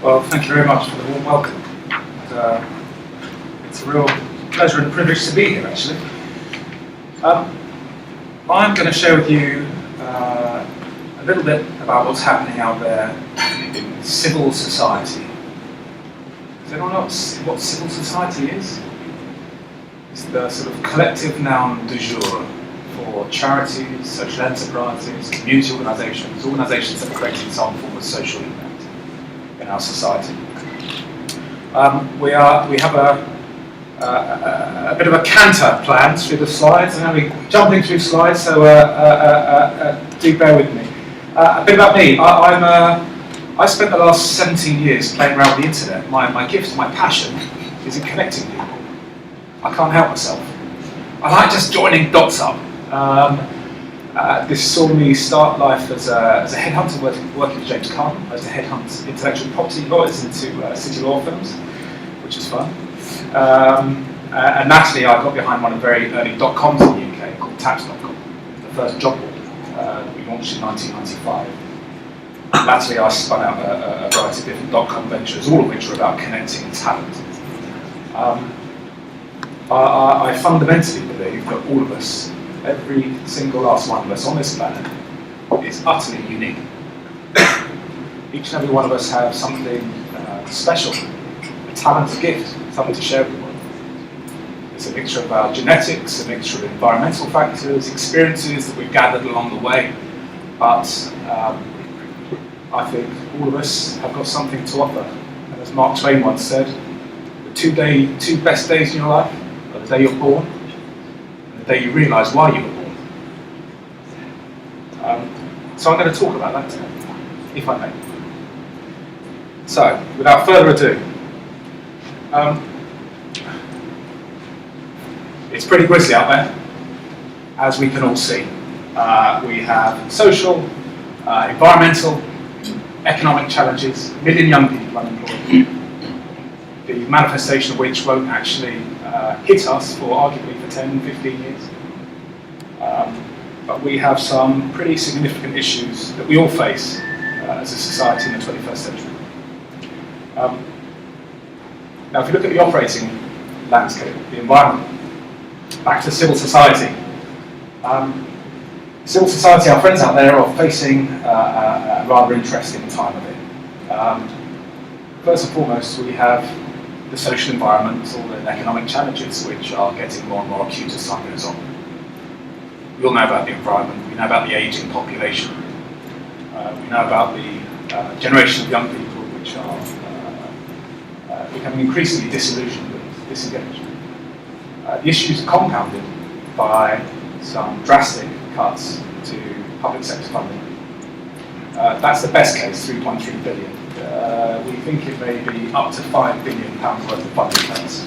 Well, thank you very much for the warm welcome. It's a real pleasure and privilege to be here, actually. I'm going to share with you a little bit about what's happening out there in civil society. Does anyone know what civil society is? It's the sort of collective noun du jour for charities, social enterprises, community organisations that are creating some form of social impact in our society. We have a bit of a canter planned through the slides, and we're jumping through slides, so do bear with me. A bit about me. I spent the last 17 years playing around with the internet. My gift, my passion, is in connecting people. I can't help myself. I like just joining dots up. This saw me start life as a headhunter working with James Carn. I was to headhunt intellectual property lawyers into city law firms, which is fun. And naturally, I got behind one of the very early .coms in the UK called Taps.com, the first job board that we launched in 1995. Latterly, I spun out a variety of different .com ventures, all of which are about connecting talent. I fundamentally believe that all of us, every single last one of us on this planet, is utterly unique. Each and every one of us have something special, a talent, a gift, something to share with the world. It's a mixture of our genetics, a mixture of environmental factors, experiences that we've gathered along the way, but I think all of us have got something to offer. And as Mark Twain once said, the two best days in your life are the day you're born and the day you realise why you were born. So I'm going to talk about that today, if I may. So, without further ado, it's pretty grisly out there, as we can all see. We have social, environmental, economic challenges, a million young people unemployed, the manifestation of which won't actually hit us for arguably for 10, 15 years. But we have some pretty significant issues that we all face as a society in the 21st century. Now, if you look at the operating landscape, the environment, back to civil society. Civil society, our friends out there, are facing a rather interesting time of it. First and foremost, we have the social environment, all the economic challenges, which are getting more and more acute as time goes on. We all know about the environment, we know about the ageing population, we know about the generation of young people which are becoming increasingly disillusioned and disengaged. The issues are compounded by some drastic cuts to public sector funding. That's the best case, 3.3 billion. We think it may be up to £5 billion worth of funding cuts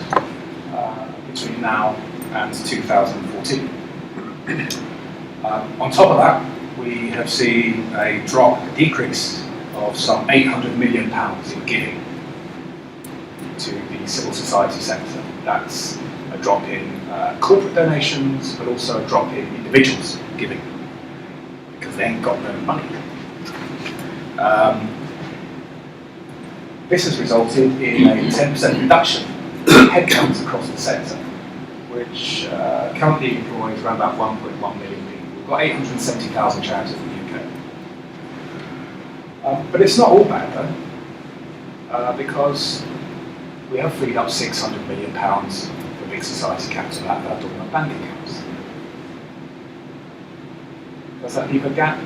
between now and 2014. On top of that, we have seen a decrease of some £800 million in giving to the civil society sector. That's a drop in corporate donations, but also a drop in individuals giving, because they ain't got no money. This has resulted in a 10% reduction in headcounts across the sector, which currently employs around about 1.1 million people. We've got 870,000 charities in the UK. But it's not all bad though, because we have freed up £600 million for big society capital out of our bank accounts. Does that leave a gap?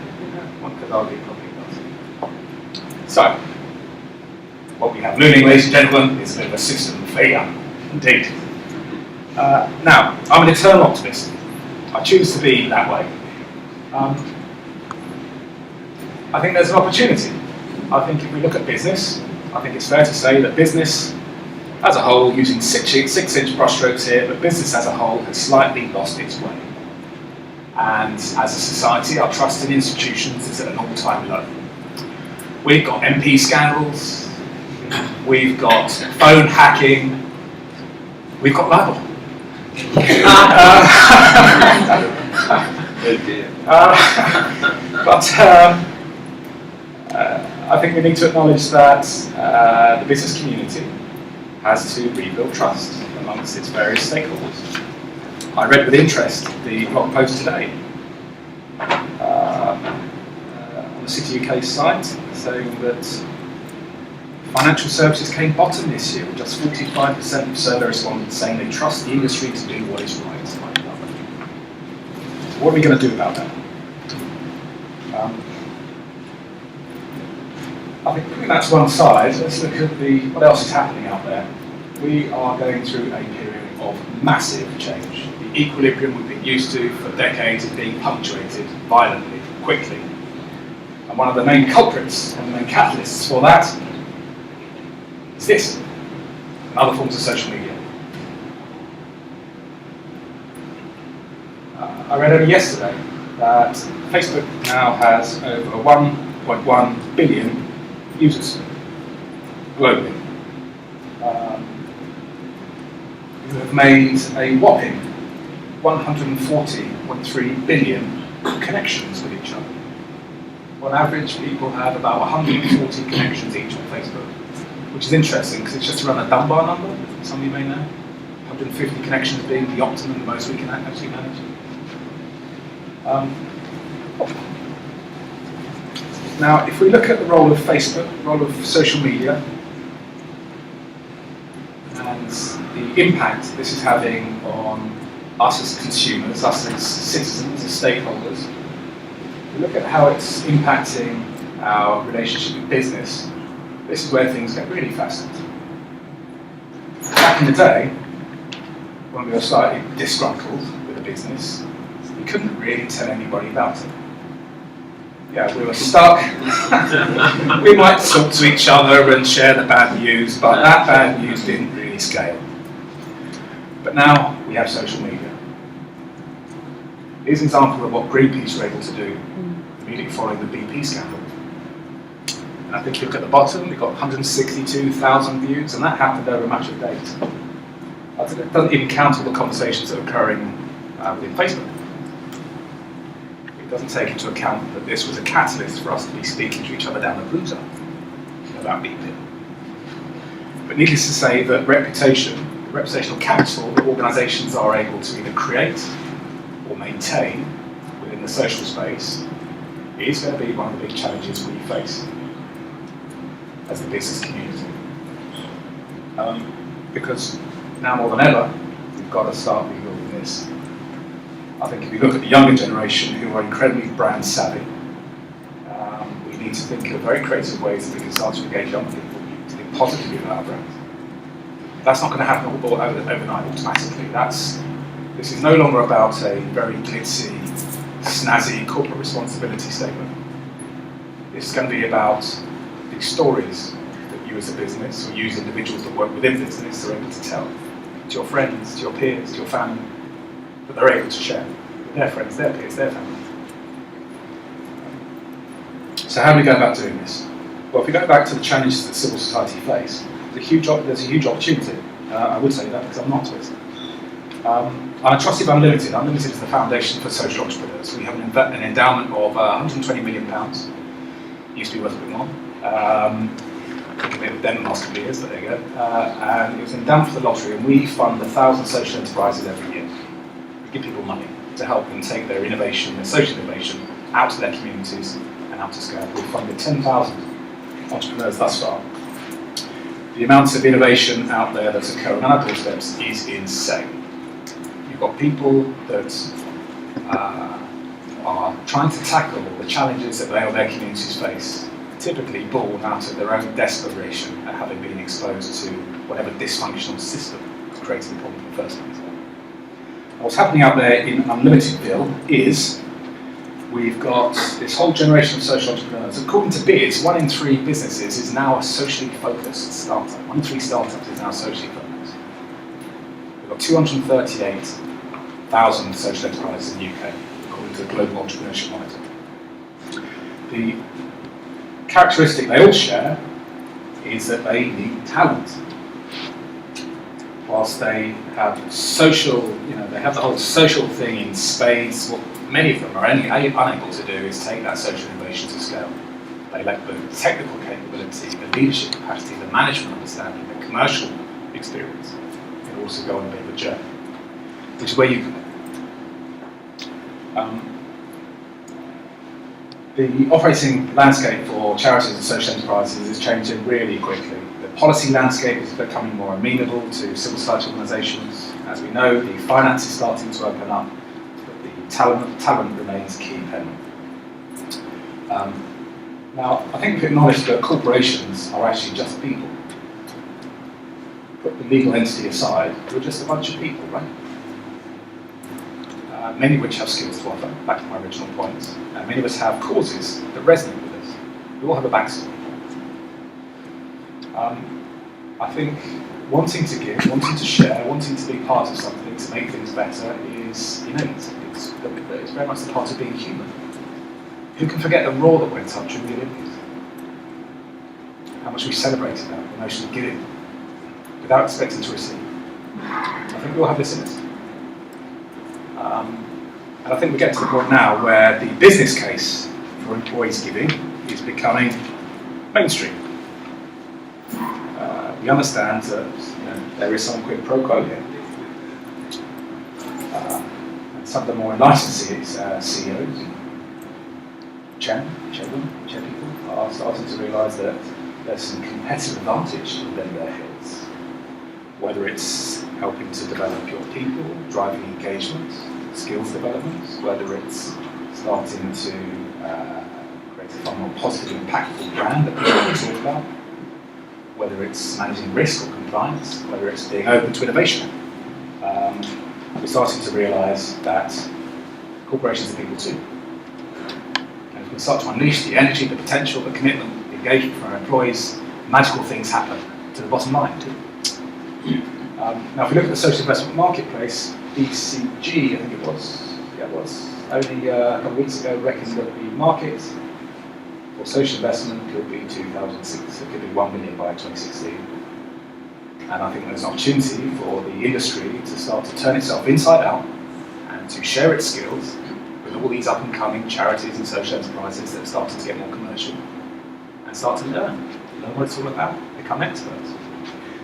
One could argue probably does. So, what we have looming, ladies and gentlemen, is a bit of a system failure, indeed. Now, I'm an eternal optimist. I choose to be that way. I think there's an opportunity. I think if we look at business, I think it's fair to say that business as a whole, using 6-inch brushstrokes here, but business as a whole has slightly lost its way. And as a society, our trust in institutions is at an all-time low. We've got MP scandals, we've got phone hacking, we've got libel. But I think we need to acknowledge that the business community has to rebuild trust amongst its various stakeholders. I read with interest the blog post today on the TheCityUK site saying that financial services came bottom this year, with just 45% of survey respondents saying they trust the industry to do what is right. So what are we going to do about that? I think putting that to one side, let's look at what else is happening out there. We are going through a period of massive change. The equilibrium we've been used to for decades is being punctuated violently, quickly. And one of the main culprits and the main catalysts for that is this, and other forms of social media. I read only yesterday that Facebook now has over 1.1 billion users globally. Who have made a whopping 140.3 billion connections with each other. On average, people have about 140 connections each on Facebook, which is interesting because it's just around a Dunbar number, some of you may know. 150 connections being the optimum, the most we can actually manage. Now, if we look at the role of Facebook, the role of social media, and the impact this is having on us as consumers, us as citizens, as stakeholders, we look at how it's impacting our relationship with business, this is where things get really fascinating. Back in the day, when we were slightly disgruntled with a business, we couldn't really tell anybody about it. Yeah, we were stuck. We might talk to each other and share the bad news, but that bad news didn't really scale. But now we have social media. Here's an example of what Greenpeace were able to do immediately following the BP scandal. And I think you look at the bottom, we've got 162,000 views, and that happened over a matter of days. It doesn't even count all the conversations that are occurring within Facebook. It doesn't take into account that this was a catalyst for us to be speaking to each other down the blue zone about BP. But needless to say that reputational capital that organisations are able to either create or maintain within the social space is going to be one of the big challenges we face as the business community. Because now more than ever, we've got to start rebuilding this. I think if you look at the younger generation who are incredibly brand savvy, we need to think of very creative ways that we can start to engage young people to think positively about our brand. That's not going to happen overnight automatically. This is no longer about a very glitzy, snazzy corporate responsibility statement. It's going to be about the stories that you as a business or you as individuals that work within business are able to tell to your friends, to your peers, to your family, that they're able to share with their friends, their peers, their family. So how do we go about doing this? Well, if we go back to the challenges that civil society face, there's a huge opportunity. I would say that because I'm an optimist. I'm a trustee of Unlimited. Unlimited is the foundation for social entrepreneurs. We have an endowment of £120 million. Used to be worth a bit more. Took a bit of them in the last couple of years, but there you go. And it was endowed for the lottery, and we fund 1,000 social enterprises every year. We give people money to help them take their innovation, their social innovation, out to their communities and out to scale. We've funded 10,000 entrepreneurs thus far. The amount of innovation out there that's occurring on our doorsteps is insane. You've got people that are trying to tackle the challenges that they or their communities face, typically born out of their own desperation at having been exposed to whatever dysfunctional system has created the problem in the first place. And what's happening out there in Unlimitedville is we've got this whole generation of social entrepreneurs. According to Beers, 1 in 3 businesses is now a socially focused startup. 1 in 3 startups is now socially focused. We've got 238,000 social enterprises in the UK, according to the Global Entrepreneurship Monitor. The characteristic they all share is that they need talent. Whilst they have social, they have the whole social thing in spades, what many of them are unable to do is take that social innovation to scale. They lack the technical capability, the leadership capacity, the management understanding, the commercial experience can also go on a bit of a journey, which is where you come. The operating landscape for charities and social enterprises is changing really quickly. The policy landscape is becoming more amenable to civil society organisations. As we know, the finance is starting to open up, but the talent remains a key element. Now, I think we can acknowledge that corporations are actually just people. Put the legal entity aside, we're just a bunch of people, right? Many of which have skills to offer, back to my original point, and many of us have causes that resonate with us. We all have a backstory. I think wanting to give, wanting to share, wanting to be part of something, to make things better is innate. It's very much the part of being human. Who can forget the roar that went up during the Olympics? How much we celebrated that, the notion of giving, without expecting to receive. I think we all have this in us. And I think we're getting to the point now where the business case for employees giving is becoming mainstream. We understand that there is some quid pro quo here. And some of the more enlightened CEOs, chairmen, people are starting to realise that there's some competitive advantage to lend their heads. Whether it's helping to develop your people, driving engagement, skills development, whether it's starting to create a far more positive, impactful brand that people want to talk about, whether it's managing risk or compliance, whether it's being open to innovation. We're starting to realise that corporations are people too. And if we can start to unleash the energy, the potential, the commitment, the engagement from our employees, magical things happen to the bottom line too. Now, if we look at the social investment marketplace, BCG, I think it was only a couple of weeks ago, reckoned that the market for social investment could be 2006, it could be 1 million by 2016. And I think there's an opportunity for the industry to start to turn itself inside out and to share its skills with all these up and coming charities and social enterprises that are starting to get more commercial and start to learn what it's all about, become experts.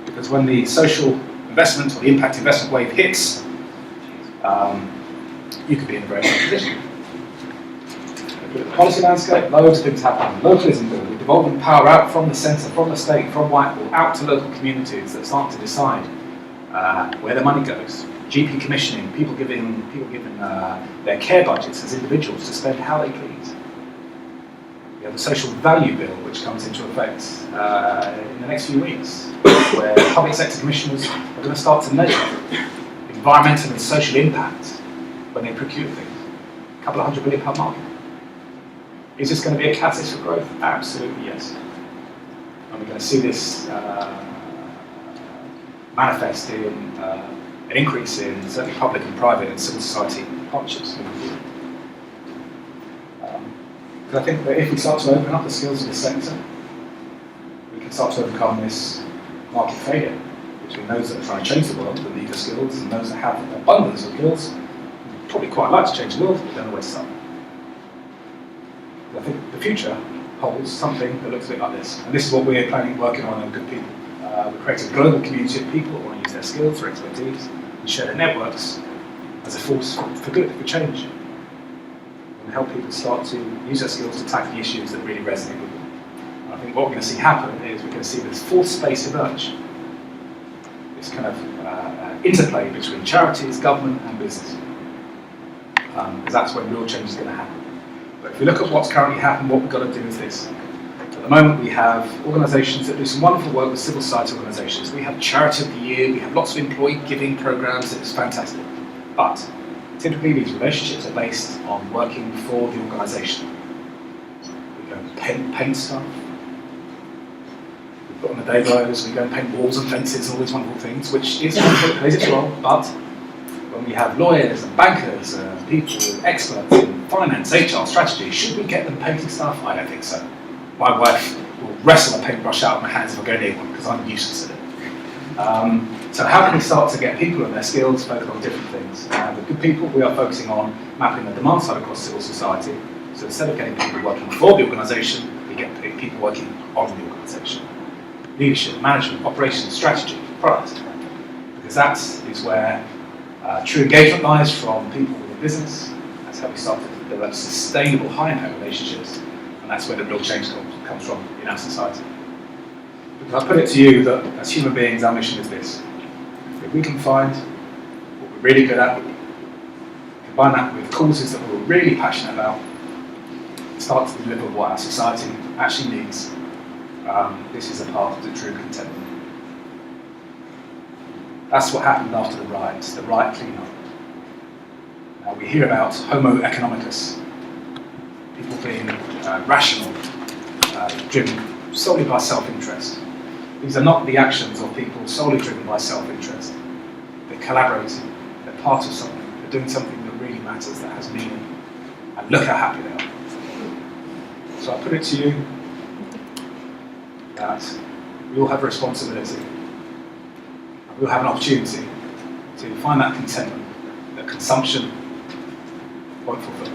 Because when the social investment or the impact investment wave hits, you could be in a very good position. The policy landscape, loads of things happen. Localism bill, we're devolving power out from the centre, from the state, from Whitehall, out to local communities that start to decide where the money goes. GP commissioning, people giving their care budgets as individuals to spend how they please. We have the social value bill, which comes into effect in the next few weeks, where public sector commissioners are going to start to measure environmental and social impact when they procure things. A couple of £100 million per market. Is this going to be a catalyst for growth? Absolutely yes. And we're going to see this manifest in an increase in certainly public and private and civil society partnerships. Because I think that if we start to open up the skills of the sector, we can start to overcome this market failure between those that are trying to change the world and need the skills and those that have an abundance of skills, probably quite like to change the world, but don't know where to start. I think the future holds something that looks a bit like this. And this is what we're working on at GoodPeople. We're creating a global community of people who want to use their skills, their expertise, and share their networks as a force for good, for change. And help people start to use their skills to tackle the issues that really resonate with them. And I think what we're going to see happen is we're going to see this fourth space emerge. This kind of interplay between charities, government, and business. Because that's when real change is going to happen. But if we look at what's currently happened, what we've got to do is this. At the moment, we have organisations that do some wonderful work with civil society organisations. We have Charity of the Year, we have lots of employee giving programmes, it's fantastic. But typically these relationships are based on working for the organisation. We go and paint stuff, we put on the day blows, we go and paint walls and fences and all these wonderful things, which is wonderful, it plays its role, but when we have lawyers and bankers and people, experts in finance, HR, strategy, should we get them painting stuff? I don't think so. My wife will wrestle a paintbrush out of my hands if I go near one because I'm useless at it. So how can we start to get people and their skills focused on different things? With GoodPeople, we are focusing on mapping the demand side across civil society. So instead of getting people working for the organisation, you get people working on the organisation. Leadership, management, operations, strategy, product. Because that is where true engagement lies from people within business. That's how we start to develop sustainable high-impact relationships, and that's where the real change comes from in our society. Because I put it to you that as human beings, our mission is this. If we can find what we're really good at, combine that with causes that we're really passionate about, start to deliver what our society actually needs, this is a path to true contentment. That's what happened after the riots, the riot cleanup. Now we hear about Homo economicus, people being rational, driven solely by self-interest. These are not the actions of people solely driven by self-interest. They're collaborating, they're part of something, they're doing something that really matters, that has meaning. And look how happy they are. So I put it to you that we all have a responsibility. And we all have an opportunity to find that contentment that consumption won't fulfill.